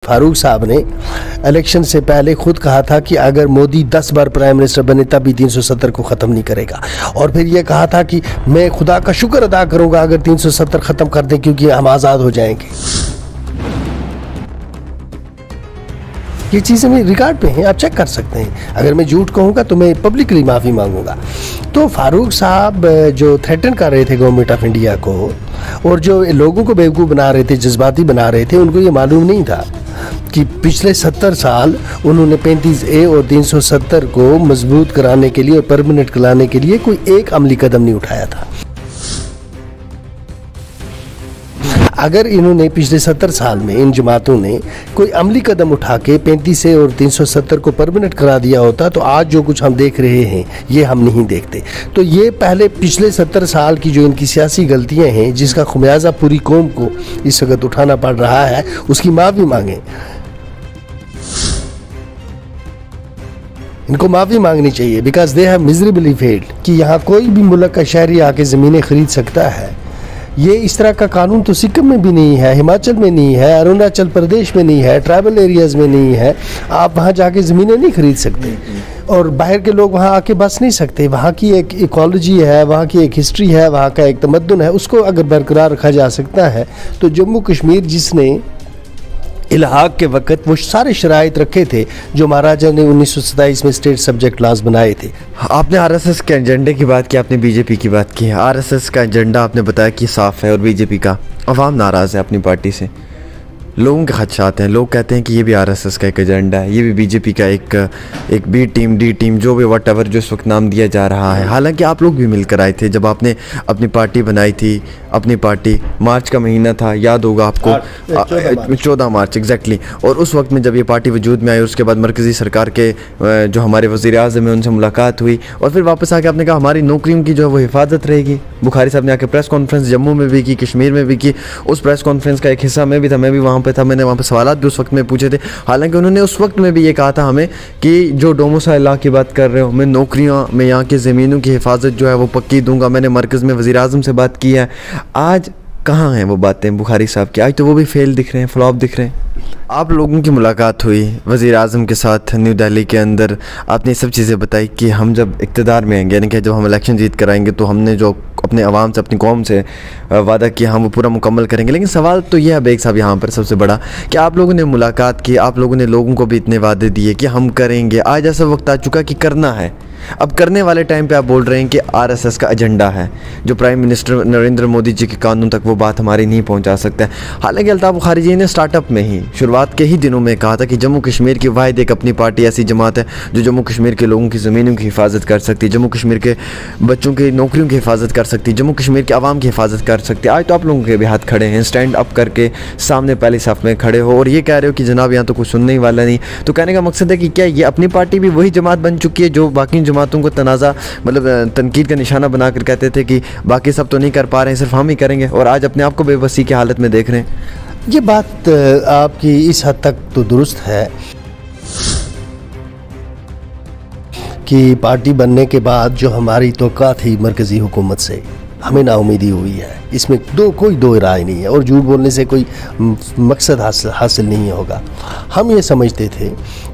फारूक साहब ने इलेक्शन से पहले खुद कहा था कि अगर मोदी 10 बार प्राइम मिनिस्टर बने तब भी 370 को ख़त्म नहीं करेगा, और फिर ये कहा था कि मैं खुदा का शुक्र अदा करूंगा अगर 370 ख़त्म कर दें क्योंकि हम आज़ाद हो जाएंगे। ये चीज़ें मेरे रिकॉर्ड पे हैं, आप चेक कर सकते हैं। अगर मैं झूठ कहूँगा तो मैं पब्लिकली माफ़ी मांगूंगा। तो फारूक साहब जो थ्रेटन कर रहे थे गवर्नमेंट ऑफ इंडिया को, और जो लोगों को बेवकूफ़ बना रहे थे, जज्बाती बना रहे थे, उनको ये मालूम नहीं था कि पिछले 70 साल उन्होंने 35A और 370 को मजबूत कराने के लिए और परमानेंट कराने के लिए कोई एक अमली कदम नहीं उठाया था। अगर इन्होंने पिछले 70 साल में इन जमातों ने कोई अमली कदम उठा के 35A और 370 को परमानेंट करा दिया होता तो आज जो कुछ हम देख रहे हैं ये हम नहीं देखते। तो ये पहले पिछले 70 साल की जो इनकी सियासी गलतियां हैं, जिसका खुमियाजा पूरी कौम को इस वक्त उठाना पड़ रहा है, उसकी माफ़ी मांगें। इनको माफ़ी मांगनी चाहिए because they have miserably failed. कि यहाँ कोई भी मुल्क का शहरी आके ज़मीनें खरीद सकता है, ये इस तरह का कानून तो सिक्किम में भी नहीं है, हिमाचल में नहीं है, अरुणाचल प्रदेश में नहीं है, ट्राइबल एरियाज़ में नहीं है। आप वहाँ जाके ज़मीनें नहीं खरीद सकते और बाहर के लोग वहाँ आके बस नहीं सकते। वहाँ की एक इकोलॉजी है, वहाँ की एक हिस्ट्री है, वहाँ का एक तमद्दुन है, उसको अगर बरकरार रखा जा सकता है तो जम्मू कश्मीर जिसने इलाहाक के वक़्त वो सारे शराइत रखे थे जो महाराजा ने 1927 में स्टेट सब्जेक्ट लॉज बनाए थे। आपने आरएसएस के एजेंडे की बात की, आपने बीजेपी की बात की। आरएसएस का एजेंडा आपने बताया कि साफ़ है और बीजेपी का अवाम नाराज़ है अपनी पार्टी से, लोगों के खदशात हैं। लोग कहते हैं कि ये भी आरएसएस का एक एजेंडा है, ये भी बीजेपी का एक बी टीम, डी टीम, जो भी वट एवर जो इस वक्त नाम दिया जा रहा है। हालांकि आप लोग भी मिलकर आए थे जब आपने अपनी पार्टी बनाई थी। अपनी पार्टी मार्च का महीना था, याद होगा आपको, 14 मार्च एग्जैक्टली। और उस वक्त में जब ये पार्टी वजूद में आई, उसके बाद मरकज़ी सरकार के जो हमारे वज़ीर आज़म हैं उनसे मुलाकात हुई और फिर वापस आके आपने कहा हमारी नौकरियों की जो है वो हिफाजत रहेगी। बुखारी साहब ने आके प्रेस कॉन्फ्रेंस जम्मू में भी की, कश्मीर में भी की। उस प्रेस कॉन्फ्रेंस का एक हिस्सा मैं भी था, मैं भी वहाँ पे था, मैंने वहाँ पे सवालात भी उस वक्त में पूछे थे। हालांकि उन्होंने उस वक्त में भी ये कहा था हमें कि जो डोमिसाइल लॉ की बात कर रहे हो, मैं नौकरियाँ में यहाँ की ज़मीनों की हिफाजत जो है वो पक्की दूंगा। मैंने मरकज़ में वज़ीर आज़म से बात की है। आज कहाँ हैं वो बातें बुखारी साहब की? आज तो वो भी फेल दिख रहे हैं, फ्लॉप दिख रहे हैं। आप लोगों की मुलाकात हुई वज़ीर आज़म के साथ न्यू दिल्ली के अंदर, आपने सब चीज़ें बताई कि हम जब इक़्तिदार में आएंगे, यानी कि जब हम इलेक्शन जीत कर आएंगे तो हमने जो अपने आवाम से, अपनी कौम से वादा किया हम वो पूरा मुकम्मल करेंगे। लेकिन सवाल तो ये है बेग साहब यहाँ पर सबसे बड़ा कि आप लोगों ने मुलाकात की, आप लोगों ने लोगों को भी इतने वादे दिए कि हम करेंगे। आज ऐसा वक्त आ चुका कि करना है। अब करने वाले टाइम पे आप बोल रहे हैं कि आरएसएस का एजेंडा है, जो प्राइम मिनिस्टर नरेंद्र मोदी जी के कानून तक वो बात हमारी नहीं पहुंचा सकता है। हालांकि अल्ताफ़ बुखारी जी ने स्टार्टअप में ही शुरुआत के ही दिनों में कहा था कि जम्मू कश्मीर की वाहिद एक अपनी पार्टी ऐसी जमात है जो जम्मू कश्मीर के लोगों की ज़मीनों की हिफाजत कर सकती है, जम्मू कश्मीर के बच्चों की नौकरियों की हिफाजत कर सकती है, जम्मू कश्मीर के आवाम की हिफाजत कर सकती है। आज तो आप लोगों के भी हाथ खड़े हैं, स्टैंड अप करके सामने पहली सफ़ में खड़े हो और ये कह रहे हो कि जनाब यहाँ तो कुछ सुनने ही वाला नहीं। तो कहने का मकसद है कि क्या ये अपनी पार्टी भी वही जमात बन चुकी है जो बाकी जमातों को तनाज़ा मतलब तनकीद का निशाना बनाकर कहते थे कि बाकी सब तो नहीं कर पा रहे हैं, सिर्फ हम ही करेंगे, और आज अपने आप को बेबसी की हालत में देख रहे हैं। ये बात आपकी इस हद तक तो दुरुस्त है कि पार्टी बनने के बाद जो हमारी तवक्का थी मरकज़ी हुकूमत से, हमें नाउमीदी हुई है, इसमें कोई दो राय नहीं है और झूठ बोलने से कोई मकसद हासिल नहीं होगा। हम ये समझते थे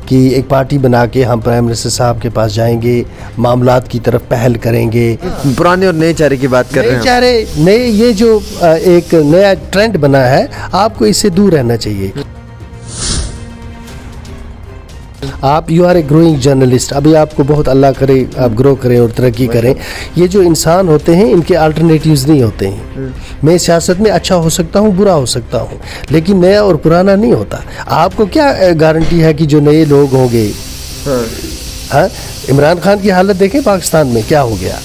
कि एक पार्टी बना के हम प्राइम मिनिस्टर साहब के पास जाएंगे, मामलात की तरफ पहल करेंगे। पुराने और नए चेहरे की बात कर रहे हैं, नए ये जो एक नया ट्रेंड बना है, आपको इससे दूर रहना चाहिए। आप you are a growing journalist, अभी आपको बहुत अल्लाह करे आप ग्रो करें और तरक्की करें। ये जो इंसान होते हैं इनके अल्टरनेटिव्स नहीं होते हैं। मैं सियासत में अच्छा हो सकता हूँ, बुरा हो सकता हूँ, लेकिन नया और पुराना नहीं होता। आपको क्या गारंटी है कि जो नए लोग होंगे? हाँ, इमरान खान की हालत देखें पाकिस्तान में क्या हो गया,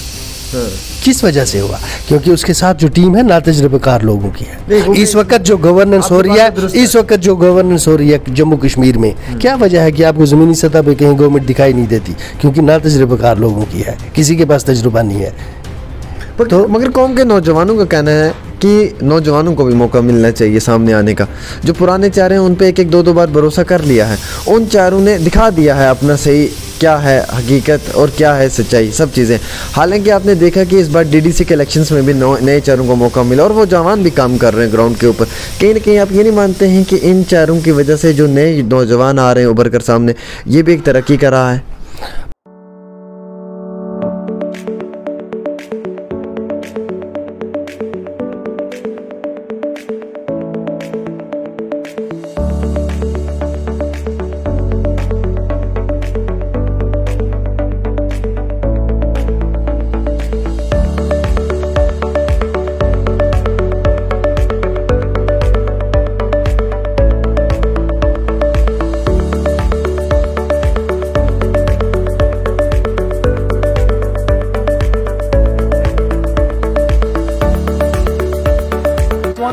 किस वजह से हुआ? क्योंकि उसके साथ जो टीम है नातजुर्बेकार लोगों की है। इस वक्त जो गवर्नेंस हो रही है, जम्मू कश्मीर में, क्या वजह है कि आपको ज़मीनी सतह पे कहीं गवर्नमेंट दिखाई नहीं देती? क्योंकि नातजुर्बेकार लोगों की है, किसी के पास तजुर्बा नहीं है। तो मगर कौम के नौजवानों का कहना है कि नौजवानों को भी मौका मिलना चाहिए सामने आने का। जो पुराने चेहरे हैं उन पे एक दो बार भरोसा कर लिया है, उन चेहरों ने दिखा दिया है अपना सही کیا ہے حقیقت اور کیا ہے سچائی، سب چیزیں. حالانکہ آپ نے دیکھا کہ اس بار DDC کے الیکشنز میں بھی نئے چہروں کو موقع ملا اور وہ جوان بھی کام کر رہے ہیں گراؤنڈ کے اوپر. کہیں نہ کہیں آپ یہ نہیں مانتے ہیں کہ ان چہروں کی وجہ سے جو نئے نوجوان آ رہے ہیں ابھر کر سامنے، یہ بھی ایک ترقی کر رہا ہے؟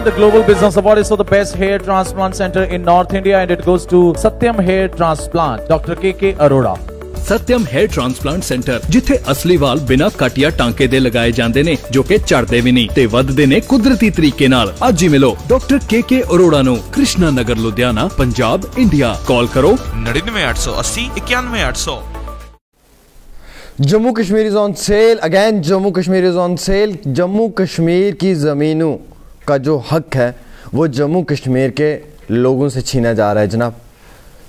The Global Business Award is for the best hair transplant center in North India and it goes to Satyam Hair Transplant, Dr. KK Arora. Satyam hair transplant centre, ਜਿੱਥੇ ਅਸਲੀ ਵਾਲ ਬਿਨਾਂ ਕੱਟ ਜਾਂ ਟਾਂਕੇ ਦੇ ਲਗਾਏ ਜਾਂਦੇ ਨੇ, ਜੋ ਕਿ ਝੜਦੇ ਵੀ ਨਹੀਂ ਤੇ ਵੱਧਦੇ ਨੇ ਕੁਦਰਤੀ ਤਰੀਕੇ ਨਾਲ. ਅੱਜ ਹੀ ਮਿਲੋ ਡਾਕਟਰ KK ਅਰੋੜਾ ਨੂੰ, ਕ੍ਰਿਸ਼ਨਾ ਨਗਰ, ਲੁਧਿਆਣਾ, ਪੰਜਾਬ, ਇੰਡੀਆ. ਕਾਲ ਕਰੋ 99 880 91 800. Jammu Kashmir is on sale again. Jammu Kashmir is on sale. Jammu Kashmir کی زمینوں کا جو حق ہے وہ جموں کشمیر کے لوگوں سے چھینا جا رہا ہے جناب.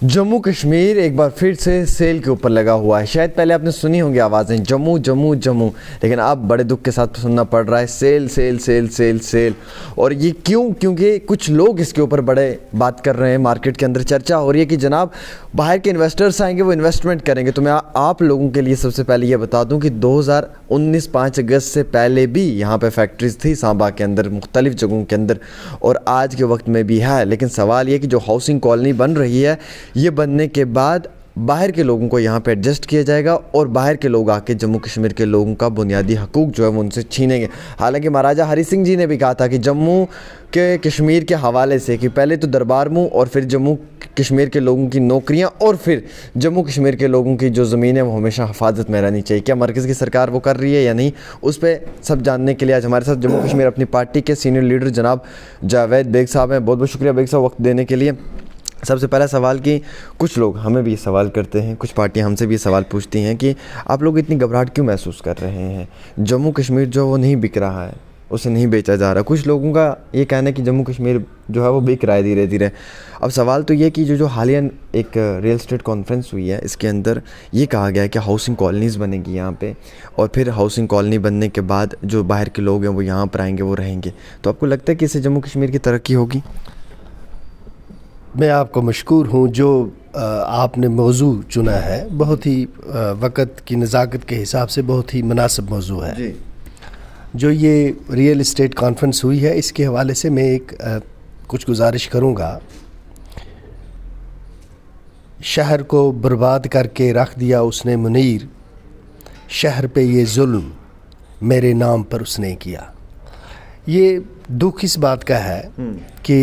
جموں کشمیر ایک بار پھر سے سیل کے اوپر لگا ہوا ہے. شاید پہلے آپ نے سنی ہوں گی آوازیں جموں جموں جموں، لیکن اب بڑے دکھ کے ساتھ سننا پڑ رہا ہے sale sale sale sale sale. اور یہ کیوں؟ کیونکہ کچھ لوگ اس کے اوپر بڑے بات کر رہے ہیں. مارکیٹ کے اندر چرچا ہو رہی ہے کہ جناب باہر کے انویسٹرز آئیں گے، وہ انویسٹمنٹ کریں گے. تو میں آپ لوگوں کے لیے سب سے پہلے یہ بتا دوں کہ 2019 5 اگست سے پہلے بھی یہاں پہ فیکٹریز تھی سانبا کے اندر، مختلف جگہوں کے اندر، اور آج کے وقت میں بھی ہے. لیکن سوال یہ کہ جو ہاؤسنگ کالونی بن رہی ہے، یہ بننے کے بعد باہر کے لوگوں کو یہاں پہ ایڈجسٹ کیا جائے گا اور باہر کے لوگ آ کے جموں کشمیر کے لوگوں کا بنیادی حقوق جو ہے وہ ان سے چھینیں گے. حالانکہ مہاراجہ ہری سنگھ جی نے بھی کہا تھا کہ جموں کے کشمیر کے حوالے سے کہ پہلے تو دربار منہ اور پھر جموں کشمیر کے لوگوں کی نوکریاں اور پھر جموں کشمیر کے لوگوں کی جو زمین ہے وہ ہمیشہ حفاظت میں رہنی چاہیے. کیا مرکز کی سرکار وہ کر رہی ہے یا نہیں، اس پہ سب جاننے کے لیے آج ہمارے ساتھ جموں کشمیر اپنی پارٹی کے سینئر لیڈر جناب جاوید بیگ صاحب ہیں. بہت بہت شکریہ بیگ صاحب وقت دینے کے لیے. سب سے پہلا سوال کہ کچھ لوگ ہمیں بھی یہ سوال کرتے ہیں، کچھ پارٹیاں ہم سے بھی یہ سوال پوچھتی ہیں کہ آپ لوگ اتنی گھبراہٹ کیوں محسوس کر رہے ہیں؟ جموں کشمیر جو وہ نہیں بک رہا ہے، اسے نہیں بیچا جا رہا. کچھ لوگوں کا یہ کہنا ہے کہ جموں کشمیر جو ہے وہ بک رہا ہے دھیرے دھیرے. اب سوال تو یہ کہ جو حالیہ ایک ریئل اسٹیٹ کانفرنس ہوئی ہے، اس کے اندر یہ کہا گیا ہے کہ ہاؤسنگ کالونیز بنے گی یہاں پہ، اور پھر ہاؤسنگ کالونی بننے کے بعد جو باہر کے لوگ ہیں وہ یہاں پر آئیں گے، وہ رہیں گے. تو آپ کو لگتا ہے کہ اس سے جموں کشمیر کی ترقی ہوگی؟ میں آپ کو مشکور ہوں. جو آپ نے موضوع چنا ہے بہت ہی وقت کی نزاکت کے حساب سے بہت ہی مناسب موضوع ہے. جی. جو یہ ریئل اسٹیٹ کانفرنس ہوئی ہے، اس کے حوالے سے میں ایک کچھ گزارش کروں گا. شہر کو برباد کر کے رکھ دیا اس نے منیر، شہر پہ یہ ظلم میرے نام پر اس نے کیا. یہ دکھ اس بات کا ہے کہ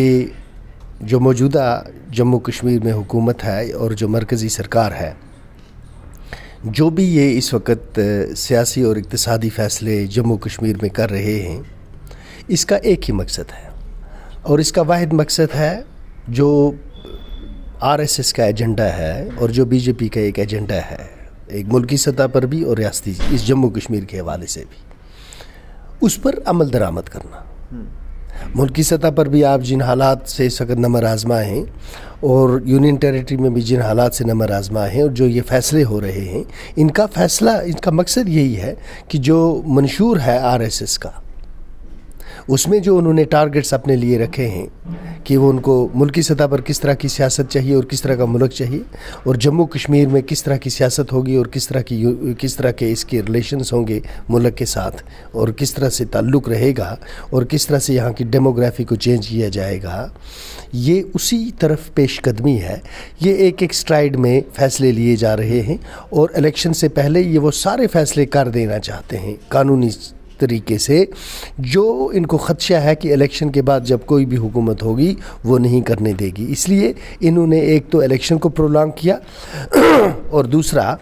جو موجودہ جموں کشمیر میں حکومت ہے اور جو مرکزی سرکار ہے، جو بھی یہ اس وقت سیاسی اور اقتصادی فیصلے جموں کشمیر میں کر رہے ہیں، اس کا ایک ہی مقصد ہے، اور اس کا واحد مقصد ہے جو RSS کا ایجنڈا ہے اور جو BJP کا ایک ایجنڈا ہے، ایک ملکی سطح پر بھی اور ریاستی اس جموں کشمیر کے حوالے سے بھی، اس پر عمل درآمد کرنا. ملکی سطح پر بھی آپ جن حالات سے اس وقت نمر آزما ہیں اور یونین ٹیریٹری میں بھی جن حالات سے نمر آزما ہیں، اور جو یہ فیصلے ہو رہے ہیں، ان کا مقصد یہی ہے کہ جو منشور ہے RSS کا، اس میں جو انہوں نے ٹارگٹس اپنے لیے رکھے ہیں کہ وہ ان کو ملکی سطح پر کس طرح کی سیاست چاہیے اور کس طرح کا ملک چاہیے، اور جموں کشمیر میں کس طرح کی سیاست ہوگی اور کس طرح کے اس کے ریلیشنز ہوں گے ملک کے ساتھ، اور کس طرح سے تعلق رہے گا، اور کس طرح سے یہاں کی ڈیموگرافی کو چینج کیا جائے گا، یہ اسی طرف پیش قدمی ہے. یہ ایک سٹرائیڈ میں فیصلے لیے جا رہے ہیں، اور الیکشن سے پہلے یہ وہ سارے فیصلے کر دینا چاہتے ہیں قانونی طریقے سے، جو ان کو خدشہ ہے کہ الیکشن کے بعد جب کوئی بھی حکومت ہوگی وہ نہیں کرنے دے گی. اس لیے انہوں نے ایک تو الیکشن کو پرولانگ کیا، اور دوسرا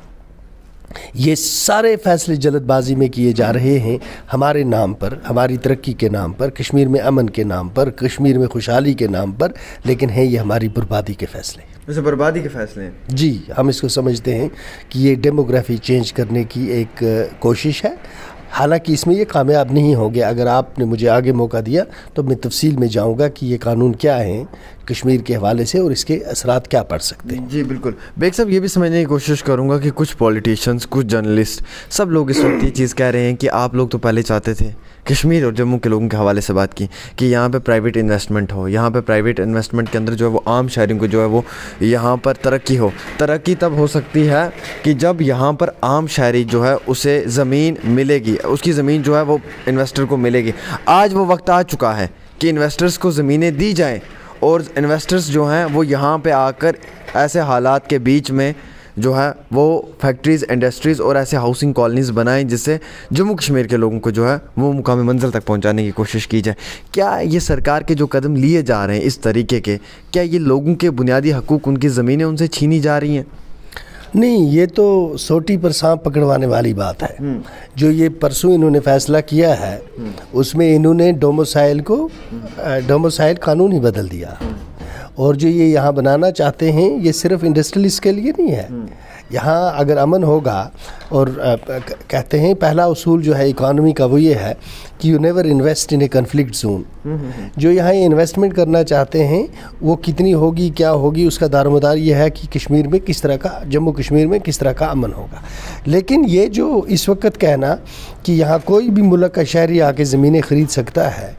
یہ سارے فیصلے جلد بازی میں کیے جا رہے ہیں ہمارے نام پر، ہماری ترقی کے نام پر، کشمیر میں امن کے نام پر، کشمیر میں خوشحالی کے نام پر، لیکن ہیں یہ ہماری بربادی کے فیصلے. वैसे बर्बादी के फैसले हैं। जी, हम इसको समझते हैं कि ये डेमोग्राफी चेंज करने की एक कोशिश है। हालांकि इसमें ये कामयाब नहीं होंगे। अगर आपने मुझे आगे मौका दिया तो मैं तफसील में जाऊंगा कि ये कानून क्या हैं कश्मीर के हवाले से और इसके असरात क्या पड़ सकते हैं। जी बिल्कुल। बेग साहब, ये भी समझने की कोशिश करूंगा कि कुछ पॉलिटिशियंस, कुछ जर्नलिस्ट, सब लोग इस वक्त ये चीज़ कह रहे हैं कि आप लोग तो पहले चाहते थे, कश्मीर और जम्मू के लोगों के हवाले से बात की, कि यहाँ पे प्राइवेट इन्वेस्टमेंट हो, यहाँ पे प्राइवेट इन्वेस्टमेंट के अंदर जो है वो आम शहरियों को जो है वो यहाँ पर तरक्की हो। तरक्की तब हो सकती है कि जब यहाँ पर आम शहरी जो है उसे ज़मीन मिलेगी, उसकी ज़मीन जो है वो इन्वेस्टर को मिलेगी। आज वो वक्त आ चुका है कि इन्वेस्टर्स को ज़मीनें दी जाएँ और इन्वेस्टर्स जो हैं वो यहाँ पे आकर ऐसे हालात के बीच में जो है वो फैक्ट्रीज़, इंडस्ट्रीज़ और ऐसे हाउसिंग कॉलोनीज़ बनाएं जिससे जम्मू कश्मीर के लोगों को जो है वो मुकामी मंजिल तक पहुंचाने की कोशिश की जाए। क्या ये सरकार के जो कदम लिए जा रहे हैं इस तरीके के, क्या ये लोगों के बुनियादी हकूक़, उनकी ज़मीनें उनसे छीनी जा रही हैं? नहीं, ये तो सोटी पर सांप पकड़वाने वाली बात है। जो ये परसों इन्होंने फैसला किया है उसमें इन्होंने डोमिसाइल कानून ही बदल दिया। और जो ये यहाँ बनाना चाहते हैं ये सिर्फ इंडस्ट्रियलिस्ट के लिए नहीं है। यहाँ अगर अमन होगा, और कहते हैं पहला उसूल जो है इकॉनमी का वो ये है कि you never invest in A conflict zone. जो यहाँ ये इन्वेस्टमेंट करना चाहते हैं वो कितनी होगी, क्या होगी, उसका दारोमदार ये है कि कश्मीर में किस तरह का, जम्मू कश्मीर में किस तरह का अमन होगा। लेकिन ये जो इस वक्त कहना कि यहाँ कोई भी मुल्क का शहरी आके ज़मीनें ख़रीद सकता है,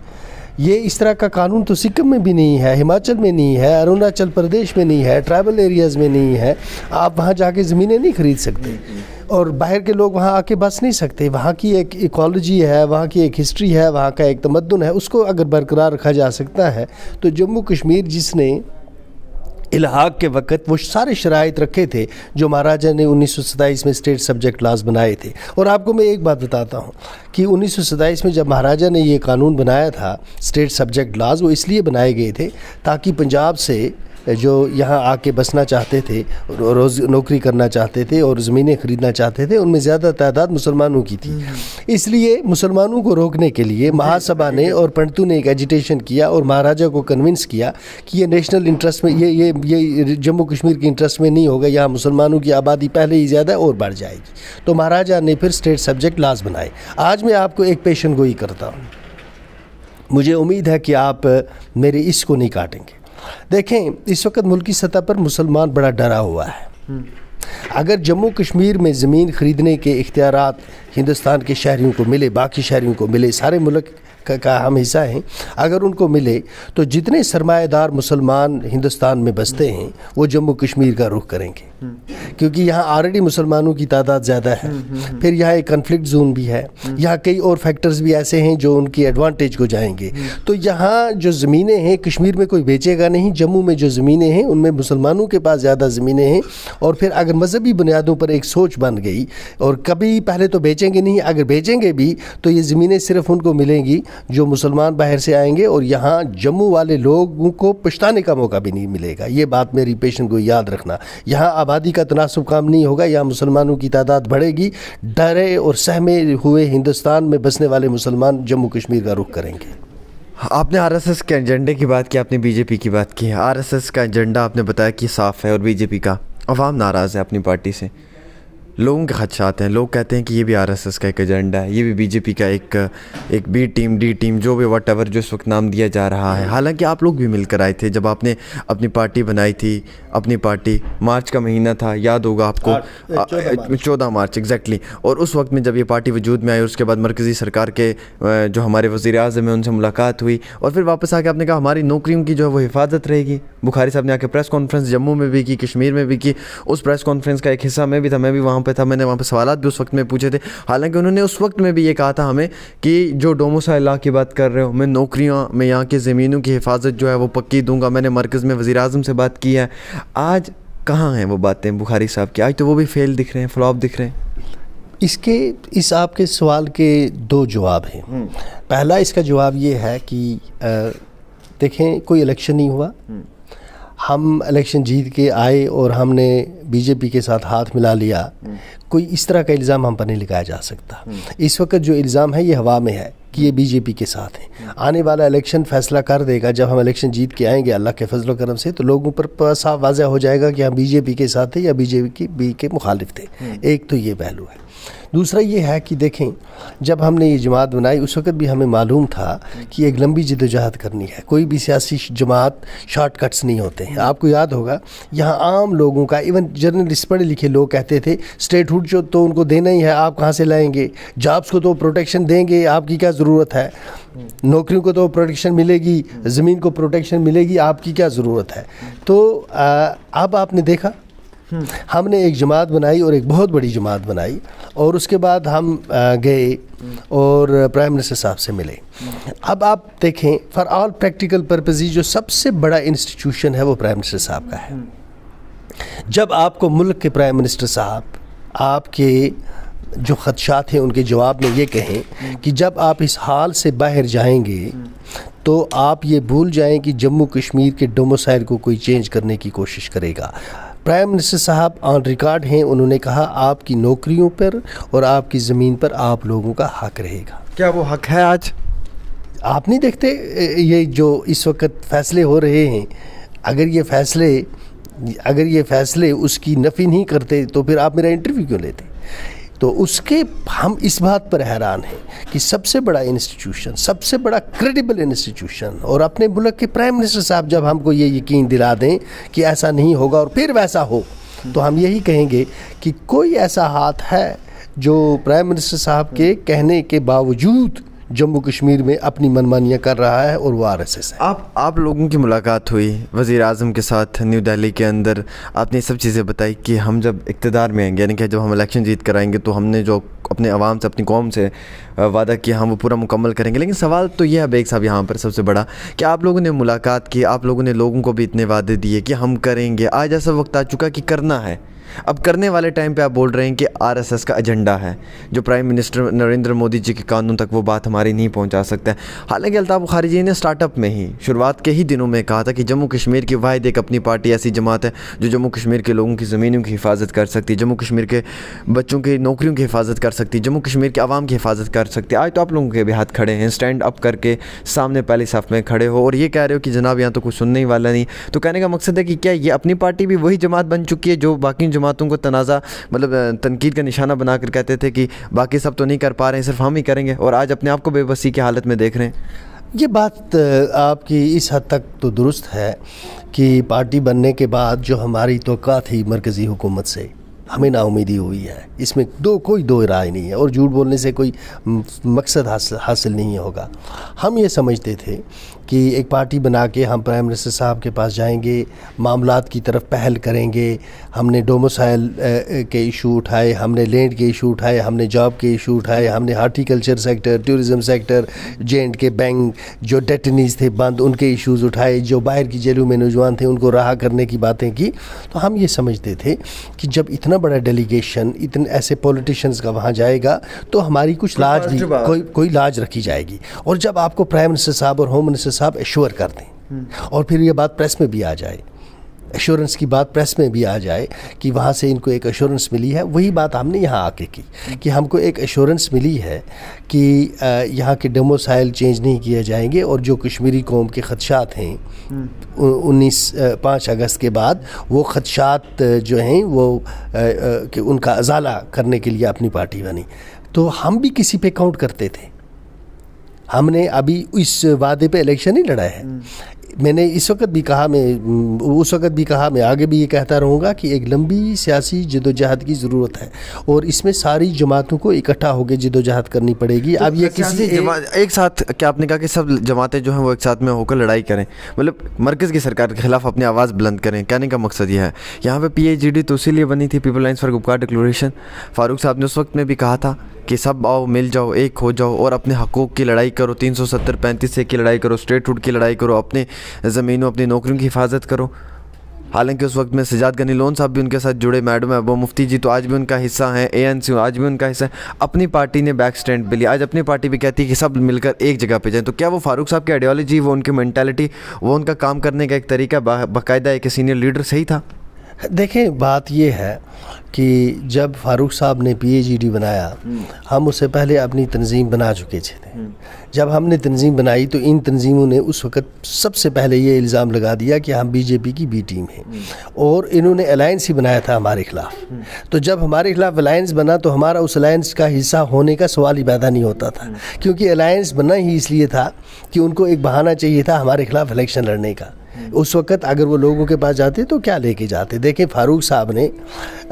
ये इस तरह का कानून तो सिक्किम में भी नहीं है, हिमाचल में नहीं है, अरुणाचल प्रदेश में नहीं है, ट्राइबल एरियाज़ में नहीं है। आप वहाँ जाके ज़मीनें नहीं ख़रीद सकते और बाहर के लोग वहाँ आके बस नहीं सकते। वहाँ की एक इकोलॉजी है, वहाँ की एक हिस्ट्री है, वहाँ का एक तमद्दुन है, उसको अगर बरकरार रखा जा सकता है तो जम्मू कश्मीर जिसने इल्हाक के वक्त वो सारे शराइत रखे थे जो महाराजा ने 1927 में स्टेट सब्जेक्ट लॉज बनाए थे। और आपको मैं एक बात बताता हूँ कि 1927 में जब महाराजा ने ये कानून बनाया था स्टेट सब्जेक्ट लॉज, वो इसलिए बनाए गए थे ताकि पंजाब से जो यहाँ आके बसना चाहते थे, रोज़ नौकरी करना चाहते थे और ज़मीनें ख़रीदना चाहते थे, उनमें ज़्यादा तादाद मुसलमानों की थी। इसलिए मुसलमानों को रोकने के लिए महासभा ने और पंडितों ने एक एजिटेशन किया और महाराजा को कन्विंस किया कि ये नेशनल इंटरेस्ट में, ये जम्मू कश्मीर के इंटरेस्ट में नहीं होगा, यहाँ मुसलमानों की आबादी पहले ही ज़्यादा और बढ़ जाएगी। तो महाराजा ने फिर स्टेट सब्जेक्ट लॉज बनाए। आज मैं आपको एक पेशन गोई करता हूँ, मुझे उम्मीद है कि आप मेरे इसको नहीं काटेंगे। देखें, इस वक्त मुल्की सतह पर मुसलमान बड़ा डरा हुआ है। अगर जम्मू कश्मीर में ज़मीन ख़रीदने के इख्तियारात हिंदुस्तान के शहरियों को मिले, बाकी शहरियों को मिले, सारे मुल्क का हम हिस्सा हैं, अगर उनको मिले तो जितने सरमाएदार मुसलमान हिंदुस्तान में बसते हैं वो जम्मू कश्मीर का रुख करेंगे, क्योंकि यहाँ ऑलरेडी मुसलमानों की तादाद ज़्यादा है। फिर यहाँ एक कन्फ्लिक्ट जोन भी है, यहाँ कई और फैक्टर्स भी ऐसे हैं जो उनकी एडवांटेज को जाएंगे। तो यहाँ जो ज़मीनें हैं कश्मीर में कोई बेचेगा नहीं, जम्मू में जो ज़मीनें हैं उनमें मुसलमानों के पास ज़्यादा ज़मीनें हैं। और फिर अगर मजहबी बुनियादों पर एक सोच बन गई और कभी पहले तो बेचेंगे नहीं, अगर बेचेंगे भी तो ये ज़मीनें सिर्फ उनको मिलेंगी जो मुसलमान बाहर से आएंगे और यहाँ जम्मू वाले लोगों को पछताने का मौका भी नहीं मिलेगा। ये बात मेरी पेशेंट को याद रखना। यहाँ आबादी का तनासुब काम नहीं होगा, यहाँ मुसलमानों की तादाद बढ़ेगी। डरे और सहमे हुए हिंदुस्तान में बसने वाले मुसलमान जम्मू कश्मीर का रुख करेंगे। आपने आरएसएस के एजेंडे की बात की, आपने बीजेपी की बात की। आरएसएस का एजेंडा आपने बताया कि साफ़ है और बीजेपी का, अवाम नाराज़ है अपनी पार्टी से, लोगों के खदशात हैं। लोग कहते हैं कि ये भी आरएसएस का एक एजेंडा है, ये भी बीजेपी का एक बी टीम, डी टीम, जो भी वट एवर जो इस वक्त नाम दिया जा रहा है। हालांकि आप लोग भी मिलकर आए थे जब आपने अपनी पार्टी बनाई थी। अपनी पार्टी, मार्च का महीना था, याद होगा आपको, 14 मार्च एग्जैक्टली। और उस वक्त में जब ये पार्टी वजूद में आई, उसके बाद मरकज़ी सरकार के जो हमारे वज़ीर आज़म हैं उनसे मुलाकात हुई और फिर वापस आके आपने कहा हमारी नौकरियों की जो है वो हिफाजत रहेगी। बुखारी साहब ने आके प्रेस कॉन्फ्रेंस जम्मू में भी की, कश्मीर में भी की। उस प्रेस कॉन्फ्रेंस का एक हिस्सा मैं भी था, मैं भी वहाँ पे था, मैंने वहाँ पे सवालात भी उस वक्त में पूछे थे। हालांकि उन्होंने उस वक्त में भी ये कहा था हमें कि जो डोमिसाइल लॉ की बात कर रहे हो, मैं नौकरियों में यहाँ की ज़मीनों की हिफाजत जो है वो पक्की दूंगा। मैंने मरकज़ में वज़ीर आज़म से बात की है। आज कहाँ हैं वो बातें बुखारी साहब की? आज तो वो भी फेल दिख रहे हैं, फ्लॉप दिख रहे हैं। इस आपके सवाल के दो जवाब हैं। पहला इसका जवाब ये है कि देखें, कोई इलेक्शन नहीं हुआ, हम इलेक्शन जीत के आए और हमने बीजेपी के साथ हाथ मिला लिया। कोई इस तरह का इल्ज़ाम हम पर नहीं लगाया जा सकता। इस वक्त जो इल्ज़ाम है ये हवा में है کہ یہ BJP کے ساتھ ہیں. آنے والا الیکشن فیصلہ کر دے گا. جب ہم الیکشن جیت کے آئیں گے اللہ کے فضل و کرم سے تو لوگوں پر صاف واضح ہو جائے گا کہ ہم BJP کے ساتھ تھے یا BJP کے مخالف تھے. ایک تو یہ پہلو ہے. دوسرا یہ ہے کہ دیکھیں جب ہم نے یہ جماعت بنائی اس وقت بھی ہمیں معلوم تھا کہ ایک لمبی جدوجہد کرنی ہے. کوئی بھی سیاسی جماعت شارٹ کٹس نہیں ہوتے ہیں. آپ کو یاد ہوگا یہاں عام لوگوں کا ایون جرنلسٹ پڑھے لکھے لوگ کہتے تھے اسٹیٹ ہوڈ جو تو ان کو دینا ہی ہے, آپ کہاں سے لائیں گے, جابس کو تو پروٹیکشن دیں گے, آپ کی کیا ضرورت ہے, نوکریوں کو تو پروٹیکشن ملے گی, زمین کو پروٹیکشن ملے گی, آپ کی کیا ضرورت ہے. تو اب آپ نے دیکھا ہم نے ایک جماعت بنائی اور ایک بہت بڑی جماعت بنائی اور اس کے بعد ہم گئے اور پرائم منسٹر صاحب سے ملے. اب آپ دیکھیں فار آل پریکٹیکل پرپزز جو سب سے بڑا انسٹیٹیوشن ہے وہ پرائم منسٹر صاحب کا ہے. جب آپ کو ملک کے پرائم منسٹر صاحب آپ کے جو خدشات ہیں ان کے جواب میں یہ کہیں کہ جب آپ اس حال سے باہر جائیں گے تو آپ یہ بھول جائیں کہ جموں کشمیر کے ڈوموسائل کو کوئی چینج کرنے کی کوشش کرے گا. پرائم منسٹر صاحب آن ریکارڈ ہیں, انہوں نے کہا آپ کی نوکریوں پر اور آپ کی زمین پر آپ لوگوں کا حق رہے گا. کیا وہ حق ہے آج؟ آپ نہیں دیکھتے یہ جو اس وقت فیصلے ہو رہے ہیں, اگر یہ فیصلے اس کی نفی نہیں کرتے تو پھر آپ میرا انٹرویو کیوں لیتے؟ تو اس کے ہم اس بات پر حیران ہیں کہ سب سے بڑا انسٹیٹیوشن, سب سے بڑا کریڈیبل انسٹیٹیوشن اور اپنے ملک کے پرائم منسٹر صاحب جب ہم کو یہ یقین دلا دیں کہ ایسا نہیں ہوگا اور پھر ویسا ہو تو ہم یہی کہیں گے کہ کوئی ایسا ہاتھ ہے جو پرائم منسٹر صاحب کے کہنے کے باوجود جموں کشمیر میں اپنی منمانیاں کر رہا ہے اور وہ RSS ہے. آپ لوگوں کی ملاقات ہوئی وزیر اعظم کے ساتھ نیو دہلی کے اندر, آپ نے یہ سب چیزیں بتائی کہ ہم جب اقتدار میں آئیں گے, یعنی کہ جب ہم الیکشن جیت کر آئیں گے تو ہم نے جو اپنے عوام سے اپنی قوم سے وعدہ کیا ہم وہ پورا مکمل کریں گے. لیکن سوال تو یہ ہے بیگ صاحب یہاں پر سب سے بڑا کہ آپ لوگوں نے ملاقات کی, آپ لوگوں نے لوگوں کو بھی اتنے وعدے دیے کہ ہم کریں گے, آج ایسا وقت آ چکا کہ کرنا ہے. اب کرنے والے ٹائم پہ آپ بول رہے ہیں کہ RSS کا ایجنڈا ہے جو پرائم منسٹر نریندر مودی جی کے قانون تک وہ بات ہماری نہیں پہنچا سکتا ہے. حالانکہ الطاف بخاری جی نے سٹارٹ اپ میں ہی شروعات کے ہی دنوں میں کہا تھا کہ جموں کشمیر کی واحد ایک اپنی پارٹی ایسی جماعت ہے جو جموں کشمیر کے لوگوں کی زمینوں کی حفاظت کر سکتی, جموں کشمیر کے بچوں کی نوکریوں کی حفاظت کر سکتی, جموں کشمیر کے عوام کی حفاظت کر سکتی. آج تو آپ لوگوں کے بھی ہاتھ کھڑے ہیں, اسٹینڈ اپ کر کے سامنے پہلی صف میں کھڑے ہو اور یہ کہہ رہے ہو کہ جناب یہاں تو کچھ سننے والا نہیں. تو کہنے کا مقصد ہے کہ کیا یہ اپنی پارٹی بھی وہی جماعت بن چکی ہے جو باقی جماعتوں کو تنازع مطلب تنقید کا نشانہ بنا کر کہتے تھے کہ باقی سب تو نہیں کر پا رہے ہیں, صرف ہم ہی کریں گے, اور آج اپنے آپ کو بے بسی کی حالت میں دیکھ رہے ہیں؟ یہ بات آپ کی اس حد تک تو درست ہے کہ پارٹی بننے کے بعد جو ہماری توقع تھی مرکزی حکومت سے ہمیں نا امیدی ہوئی ہے. اس میں کوئی دو رائے نہیں ہے اور جھوٹ بولنے سے کوئی مقصد حاصل نہیں ہوگا. ہم یہ سمجھتے تھے کہ ایک پارٹی بنا کے ہم پرائم منسٹر صاحب کے پاس جائیں گے, معاملات کی طرف پہل کریں گے. ہم نے ڈوموسائل کے ایشو اٹھائے, ہم نے لینڈ کے ایشو اٹھائے, ہم نے جاب کے ایشو اٹھائے, ہم نے horticulture sector, tourism sector, J&K bank جو ڈیٹنیز تھے بند ان کے ایشوز اٹھائے, جو باہر کی جیلوں میں نوجوان تھے ان کو رہا کرنے کی باتیں کی. تو ہم یہ سمجھتے تھے کہ جب اتنا بڑا ڈیلیگیشن اتنے ایسے پولیٹیشینز کا وہاں جائے گا تو ہماری کچھ لاج بھی کوئی لاج رکھی جائے گی. اور جب آپ کو پرائم منسٹر صاحب اور ہوم منسٹر صاحب ایشور کر دیں اور پھر یہ بات پریس میں بھی آ جائے, ایشورنس کی بات پریس میں بھی آ جائے کہ وہاں سے ان کو ایک ایشورنس ملی ہے, وہی بات ہم نے یہاں آ کے کی کہ ہم کو ایک ایشورنس ملی ہے کہ یہاں کے ڈوموسائل چینج نہیں کیے جائیں گے اور جو کشمیری قوم کے خدشات ہیں 5 اگست کے بعد وہ خدشات جو ہیں وہ کہ ان کا ازالہ کرنے کے لیے اپنی پارٹی بنی. تو ہم بھی کسی پہ کاؤنٹ کرتے تھے, ہم نے ابھی اس وعدے پہ الیکشن نہیں لڑا ہے. میں نے اس وقت بھی کہا, میں آگے بھی یہ کہتا رہوں گا کہ ایک لمبی سیاسی جدوجہد کی ضرورت ہے اور اس میں ساری جماعتوں کو اکٹھا ہو کے جدوجہد کرنی پڑے گی. اب یہ کسی ایک ساتھ کیا آپ نے کہا کہ سب جماعتیں جو ہیں وہ ایک ساتھ میں ہو کر لڑائی کریں, مطلب مرکز کی سرکار کے خلاف اپنی آواز بلند کریں, کہنے کا مقصد یہ ہے. یہاں پہ PAGD تو اسی لیے بنی تھی, people alliance for Gupkar declaration. Farooq sahab نے اس وقت میں بھی کہا تھا کہ سب آؤ مل جاؤ ایک ہو جاؤ اور اپنے حقوق کی لڑائی کرو, 370-35 کی لڑائی کرو, اسٹیٹ ہوڈ کی لڑائی کرو, اپنے زمینوں اپنی نوکریوں کی حفاظت کرو. حالانکہ اس وقت میں سجاد غنی لون صاحب بھی ان کے ساتھ جڑے, میڈم ابو مفتی جی تو آج بھی ان کا حصہ ہیں, ANC آج بھی ان کا حصہ ہے. اپنی پارٹی نے بیک سٹینڈ پہ لیا, آج اپنی پارٹی بھی کہتی ہے کہ سب مل کر ایک جگہ پہ جائیں. تو کیا وہ فاروق صاحب کی آئیڈیالوجی, وہ ان کی مینٹالٹی, وہ ان کا کام کرنے کا ایک طریقہ باقاعدہ ایک سینئر لیڈر صحیح تھا؟ देखें, बात ये है कि जब फारूक साहब ने PAGD बनाया, हम उससे पहले अपनी तंजीम बना चुके थे। जब हमने तंजीम बनाई तो इन तंजीमों ने उस वक़्त सबसे पहले ये इल्ज़ाम लगा दिया कि हम BJP की B टीम हैं, और इन्होंने अलायंस ही बनाया था हमारे ख़िलाफ़। तो जब हमारे ख़िलाफ़ अलायंस बना तो हमारा उस अलायंस का हिस्सा होने का सवाल ही पैदा नहीं होता था, क्योंकि अलायंस बना ही इसलिए था कि उनको एक बहाना चाहिए था हमारे ख़िलाफ़ इलेक्शन लड़ने का। उस वक़्त अगर वो लोगों के पास जाते तो क्या लेके जाते? देखें, फारूक साहब ने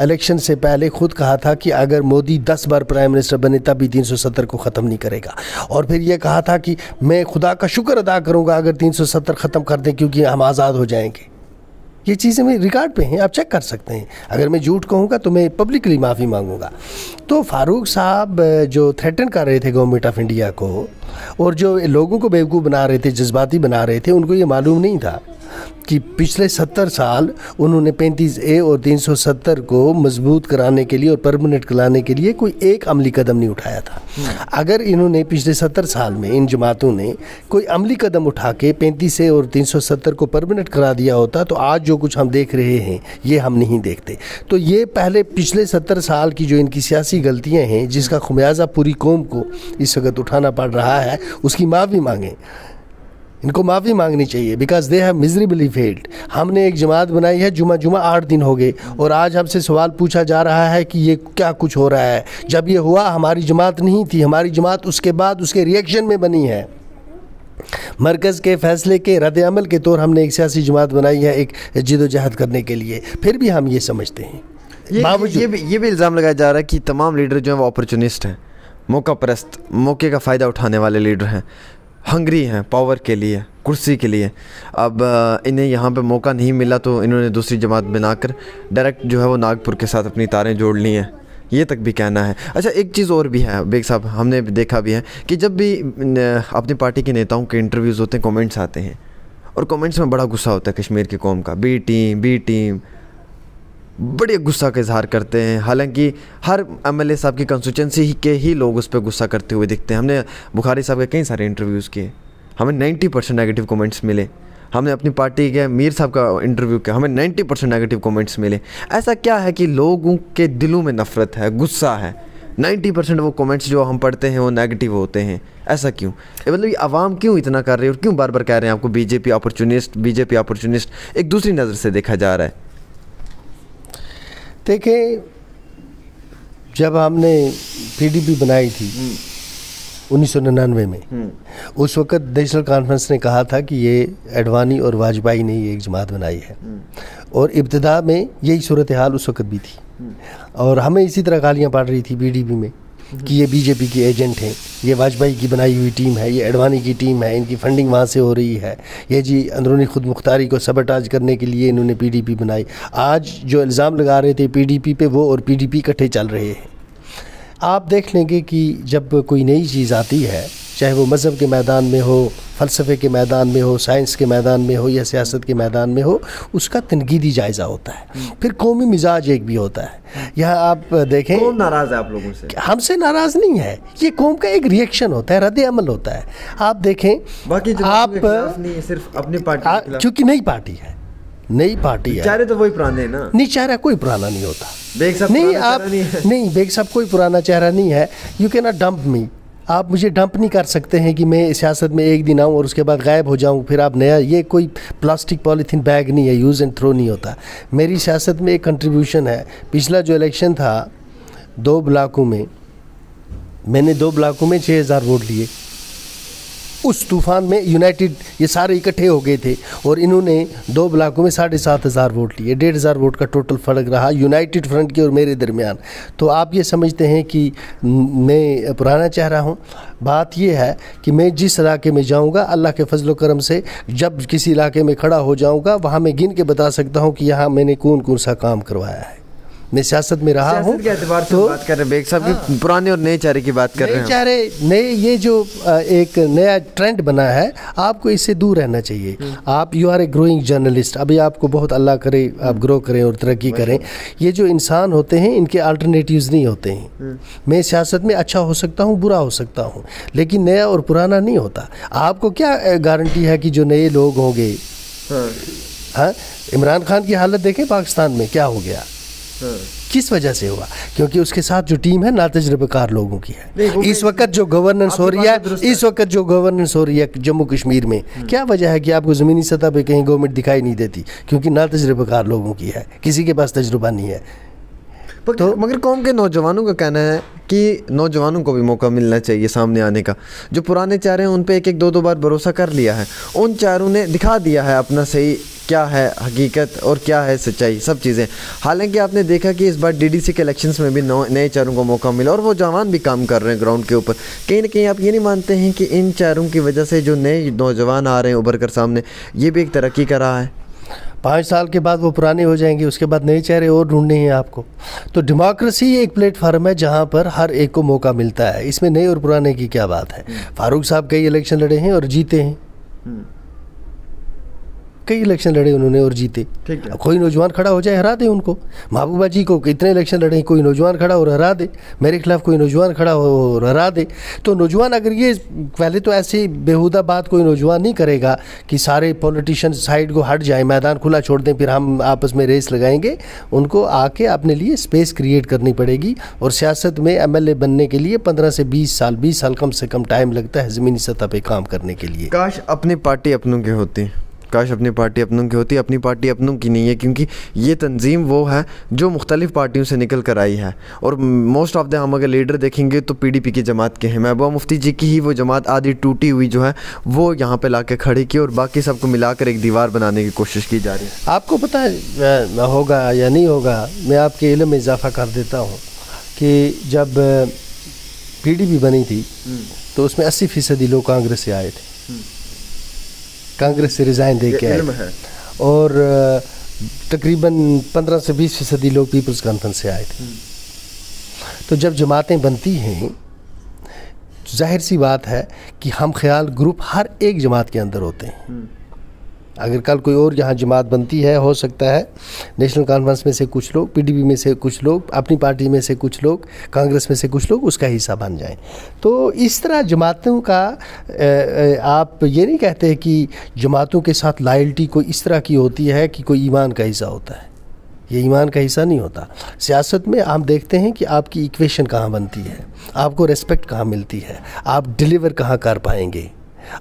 इलेक्शन से पहले खुद कहा था कि अगर मोदी 10 बार प्राइम मिनिस्टर बने तब भी 370 को ख़त्म नहीं करेगा, और फिर ये कहा था कि मैं खुदा का शुक्र अदा करूँगा अगर 370 ख़त्म कर दें, क्योंकि हम आज़ाद हो जाएंगे। ये चीज़ें मेरे रिकॉर्ड पे हैं, आप चेक कर सकते हैं। अगर मैं झूठ कहूँगा तो मैं पब्लिकली माफ़ी मांगूंगा। तो फारूक साहब जो थ्रेटन कर रहे थे गवर्नमेंट ऑफ इंडिया को, और जो लोगों को बेवकूफ़ बना रहे थे, जज्बाती बना रहे थे, उनको ये मालूम नहीं था कि पिछले 70 साल उन्होंने 35A और 370 को मजबूत कराने के लिए और परमानेंट कराने के लिए कोई एक अमली कदम नहीं उठाया था। अगर इन्होंने पिछले 70 साल में इन जमातों ने कोई अमली कदम उठा के 35A और 370 को परमानेंट करा दिया होता तो आज जो कुछ हम देख रहे हैं ये हम नहीं देखते। तो ये पहले पिछले 70 साल की जो इनकी सियासी गलतियाँ हैं, जिसका खुमियाजा पूरी कौम को इस वक्त उठाना पड़ रहा है, उसकी माफ़ी मांगें। इनको माफ़ी मांगनी चाहिए, because they have miserably failed. हमने एक जमात बनाई है, जुमा 8 दिन हो गए, और आज हमसे सवाल पूछा जा रहा है कि ये क्या कुछ हो रहा है। जब ये हुआ हमारी जमात नहीं थी, हमारी जमात उसके बाद उसके रिएक्शन में बनी है। मरकज़ के फ़ैसले के रद्द-ए-अमल के तौर हमने एक सियासी जमात बनाई है एक जिदोजहद करने के लिए। फिर भी हम ये समझते हैं, ये भी इल्ज़ाम लगाया जा रहा है कि तमाम लीडर जो हैं वो अपॉर्चुनिस्ट हैं, मौका परस्त, मौके का फ़ायदा उठाने वाले लीडर हैं, हंगरी हैं पावर के लिए, कुर्सी के लिए। अब इन्हें यहाँ पे मौका नहीं मिला तो इन्होंने दूसरी जमात बनाकर डायरेक्ट जो है वो नागपुर के साथ अपनी तारें जोड़ ली हैं, ये तक भी कहना है। अच्छा, एक चीज़ और भी है बेग साहब, हमने देखा भी है कि जब भी अपनी पार्टी के नेताओं के इंटरव्यूज़ होते हैं, कमेंट्स आते हैं, और कमेंट्स में बड़ा गुस्सा होता है कश्मीर की कौम का। बी टीम बड़े गुस्सा का इजहार करते हैं, हालांकि हर MLA साहब की कंस्टिट्यूंसी के ही लोग उस पर गुस्सा करते हुए दिखते हैं। हमने बुखारी साहब के कई सारे इंटरव्यूज़ किए, हमें 90% नेगेटिव कमेंट्स मिले। हमने अपनी पार्टी के मीर साहब का इंटरव्यू किया, हमें 90% नेगेटिव कमेंट्स मिले। ऐसा क्या है कि लोगों के दिलों में नफ़रत है, गुस्सा है? 90% वो कमेंट्स जो हम पढ़ते हैं वो नेगेटिव होते हैं, ऐसा क्यों? मतलब ये आवाम क्यों इतना कर रही है, और क्यों बार बार कह रहे हैं आपको BJP अपॉर्चुनिस्ट? एक दूसरी नज़र से देखा जा रहा है। देखें, जब हमने PDP बनाई थी 1999 में, उस वक़्त नेशनल कॉन्फ्रेंस ने कहा था कि ये एडवानी और वाजपेयी ने ये एक जमात बनाई है, और इब्तिदा में यही सूरत हाल उस वक़्त भी थी, और हमें इसी तरह गालियाँ पड़ रही थी PDP में कि ये BJP के एजेंट हैं, ये वाजपेयी की बनाई हुई टीम है, ये एडवानी की टीम है, इनकी फंडिंग वहाँ से हो रही है, ये जी अंदरूनी खुद मुख्तारी को सबटाज करने के लिए इन्होंने PDP बनाई। आज जो इल्ज़ाम लगा रहे थे PDP पे, वो और PDP इकट्ठे चल रहे हैं। आप देख लेंगे कि जब कोई नई चीज़ आती है, चाहे वो मज़हब के मैदान में हो, फ़लसफ़े के मैदान में हो, साइंस के मैदान में हो, या सियासत के मैदान में हो, उसका तनकीदी जायज़ा होता है। फिर कौमी मिजाज एक भी होता है। यहाँ आप देखें, कौन नाराज़ है आप लोगों से? हमसे नाराज़ नहीं है, ये कौम का एक रिएक्शन होता है, रद्द-ए-अमल होता है। आप देखें, बाकी आप नहीं, सिर्फ अपनी पार्टी, चूँकि नई पार्टी है, नई पार्टी है, चेहरे तो वही पुराने हैं ना। नहीं, चेहरा कोई पुराना नहीं होता बेग साहब, नहीं आप नहीं, बेग साहब कोई पुराना चेहरा नहीं है। यू कैन नॉट डंप मी, आप मुझे डंप नहीं कर सकते हैं कि मैं सियासत में एक दिन आऊँ और उसके बाद गायब हो जाऊँ, फिर आप नया। ये कोई प्लास्टिक पॉलीथीन बैग नहीं है, यूज़ एंड थ्रो नहीं होता। मेरी सियासत में एक कंट्रीब्यूशन है। पिछला जो इलेक्शन था 2 ब्लॉकों में, मैंने 2 ब्लॉकों में 6000 वोट लिए। उस तूफ़ान में यूनाइटेड ये सारे इकट्ठे हो गए थे और इन्होंने 2 ब्लॉकों में 7500 वोट लिए। 1500 वोट का टोटल फ़र्क रहा यूनाइटेड फ्रंट के और मेरे दरमियान। तो आप ये समझते हैं कि मैं पुराना चेहरा हूँ। बात ये है कि मैं जिस इलाके में जाऊँगा, अल्लाह के फजल व करम से जब किसी इलाके में खड़ा हो जाऊँगा, वहाँ मैं गिन के बता सकता हूँ कि यहाँ मैंने कौन कौन सा काम करवाया है। मैं सियासत में रहा हूँ। के एतबार से तो बात कर रहे हैं बेग साहब की, पुराने और नए चेहरे की बात कर रहे हैं। चेहरे नए, ये जो एक नया ट्रेंड बना है, आपको इससे दूर रहना चाहिए। आप you are a growing journalist. अभी आपको बहुत अल्लाह करे आप ग्रो करें और तरक्की करें। ये जो इंसान होते हैं, इनके अल्टरनेटिव्स नहीं होते हैं। मैं सियासत में अच्छा हो सकता हूँ, बुरा हो सकता हूँ, लेकिन नया और पुराना नहीं होता। आपको क्या गारंटी है कि जो नए लोग होंगे हाँ, इमरान खान की हालत देखें पाकिस्तान में क्या हो गया, किस वजह से हुआ? क्योंकि उसके साथ जो टीम है नातजुर्बेकार लोगों की है। इस वक्त जो गवर्नेंस हो रही है, जम्मू कश्मीर में, क्या वजह है कि आपको ज़मीनी सतह पे कहीं गवर्नमेंट दिखाई नहीं देती? क्योंकि नातजुर्बेकार लोगों की है, किसी के पास तजुर्बा नहीं है। तो मगर कौम के नौजवानों का कहना है कि नौजवानों को भी मौका मिलना चाहिए सामने आने का। जो पुराने चेहरे हैं उन पे एक दो बार भरोसा कर लिया है, उन चेहरों ने दिखा दिया है अपना सही क्या है हकीकत और क्या है सच्चाई, सब चीज़ें। हालांकि आपने देखा कि इस बार डीडीसी के इलेक्शंस में भी नए चेहरों को मौका मिला और वो जवान भी काम कर रहे हैं ग्राउंड के ऊपर। कहीं ना कहीं आप ये नहीं मानते हैं कि इन चेहरों की वजह से जो नए नौजवान आ रहे हैं उभर कर सामने, ये भी एक तरक्की कर रहा है? 5 साल के बाद वो पुराने हो जाएंगे, उसके बाद नए चेहरे और ढूंढने हैं आपको। तो डेमोक्रेसी एक प्लेटफार्म है जहाँ पर हर एक को मौका मिलता है, इसमें नए और पुराने की क्या बात है। फारूक साहब कई इलेक्शन लड़े हैं और जीते हैं, कई इलेक्शन लड़े उन्होंने और जीते। अब कोई नौजवान खड़ा हो जाए, हरा दे उनको। महबूबा जी को कितने इलेक्शन लड़े, कोई नौजवान खड़ा और हरा दे, मेरे खिलाफ कोई नौजवान खड़ा हो और हरा दे। तो नौजवान अगर ये पहले तो ऐसी बेहुदा बात कोई नौजवान नहीं करेगा कि सारे पॉलिटिशियन साइड को हट जाए, मैदान खुला छोड़ दें, फिर हम आपस में रेस लगाएंगे। उनको आके अपने लिए स्पेस क्रिएट करनी पड़ेगी। और सियासत में MLA बनने के लिए 15 से 20 साल कम से कम टाइम लगता है ज़मीनी सतह पे काम करने के लिए। काश अपनी पार्टी अपनों की होती, काश अपनी पार्टी अपनों की होती। अपनी पार्टी अपनों की नहीं है, क्योंकि ये तंजीम वो है जो मुख्तलिफ पार्टियों से निकल कर आई है। और मोस्ट ऑफ द हम अगर लीडर देखेंगे तो PDP की जमात के हैं। महबूबा मुफ्ती जी की ही वो जमात आधी टूटी हुई जो है वो यहाँ पे लाके खड़ी की और बाकी सबको मिलाकर एक दीवार बनाने की कोशिश की जा रही है। आपको पता है होगा या नहीं होगा, मैं आपके इल्म में इजाफा कर देता हूँ कि जब PDP बनी थी तो उसमें 80% लोग कांग्रेस से आए थे, कांग्रेस से रिज़ाइन दे के आए, और तकरीबन 15 से 20% लोग पीपल्स कॉन्फ्रेंस से आए थे। तो जब जमातें बनती हैं, जाहिर सी बात है कि हम ख्याल ग्रुप हर एक जमात के अंदर होते हैं। अगर कल कोई और यहाँ जमात बनती है, हो सकता है नेशनल कॉन्फ्रेंस में से कुछ लोग, PDP में से कुछ लोग, अपनी पार्टी में से कुछ लोग, कांग्रेस में से कुछ लोग उसका हिस्सा बन जाएं। तो इस तरह जमातों का आप ये नहीं कहते कि जमातों के साथ लॉयल्टी कोई इस तरह की होती है कि कोई ईमान का हिस्सा होता है। ये ईमान का हिस्सा नहीं होता। सियासत में हम देखते हैं कि आपकी इक्वेशन कहाँ बनती है, आपको रिस्पेक्ट कहाँ मिलती है, आप डिलीवर कहाँ कर पाएंगे,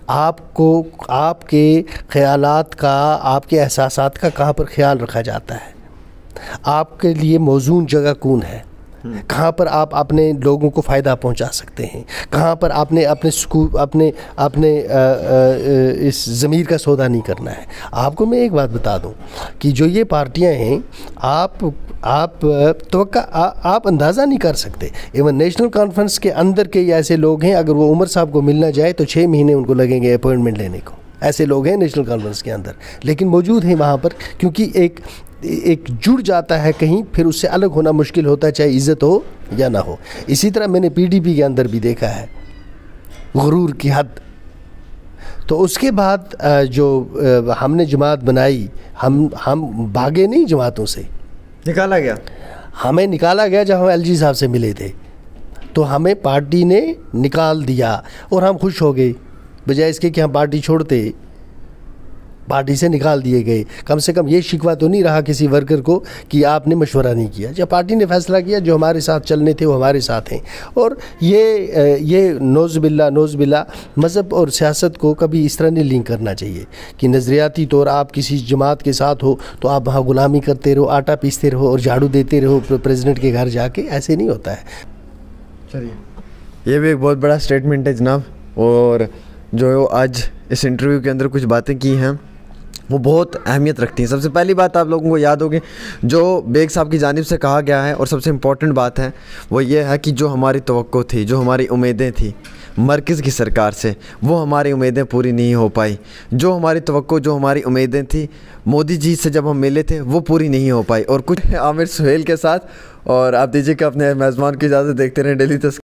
आपको आपके ख़यालात का, आपके एहसासात का कहाँ पर ख्याल रखा जाता है, आपके लिए मौजून जगह कौन है, कहाँ पर आप अपने लोगों को फ़ायदा पहुँचा सकते हैं, कहाँ पर आपने अपने इस ज़मीर का सौदा नहीं करना है। आपको मैं एक बात बता दूं कि जो ये पार्टियां हैं, आप अंदाज़ा नहीं कर सकते। इवन नेशनल कॉन्फ्रेंस के अंदर के ऐसे लोग हैं, अगर वो उमर साहब को मिलना जाए तो 6 महीने उनको लगेंगे अपॉइंटमेंट लेने को। ऐसे लोग हैं नेशनल कॉन्फ्रेंस के अंदर, लेकिन मौजूद हैं वहाँ पर, क्योंकि एक जुड़ जाता है कहीं, फिर उससे अलग होना मुश्किल होता है, चाहे इज़्ज़त हो या ना हो। इसी तरह मैंने PDP के अंदर भी देखा है गुरूर की हद। तो उसके बाद जो हमने जमात बनाई, हम भागे नहीं जमातों से, निकाला गया, हमें निकाला गया। जब हम LG साहब से मिले थे तो हमें पार्टी ने निकाल दिया और हम खुश हो गए, बजाय इसके कि हम पार्टी छोड़ते। पार्टी से निकाल दिए गए। कम से कम ये शिकवा तो नहीं रहा किसी वर्कर को कि आपने मशवरा नहीं किया। जब पार्टी ने फैसला किया, जो हमारे साथ चलने थे वो हमारे साथ हैं। और ये नौज़बिल्ला मज़हब और सियासत को कभी इस तरह नहीं लिंक करना चाहिए कि नज़रियाती तौर आप किसी जमात के साथ हो तो आप वहाँ ग़ुलामी करते रहो, आटा पीसते रहो और झाड़ू देते रहो प्रेसिडेंट के घर जाके। ऐसे नहीं होता है। चलिए, ये भी एक बहुत बड़ा स्टेटमेंट है जनाब। और जो आज इस इंटरव्यू के अंदर कुछ बातें की हैं वो बहुत अहमियत रखती हैं। सबसे पहली बात आप लोगों को याद होगी जो बेग साहब की जानिब से कहा गया है, और सबसे इम्पॉर्टेंट बात है वो ये है कि जो हमारी तवक्को थी, जो हमारी उम्मीदें थी मरकज़ की सरकार से, वो हमारी उम्मीदें पूरी नहीं हो पाई। जो हमारी तवक्को, जो हमारी उम्मीदें थी मोदी जी से जब हम मिले थे, वो पूरी नहीं हो पाई। और कुछ आमिर सुहेल के साथ, और आप दीजिए कि अपने मेज़बान की इजाज़त, देखते रहें डेली तस्वीर।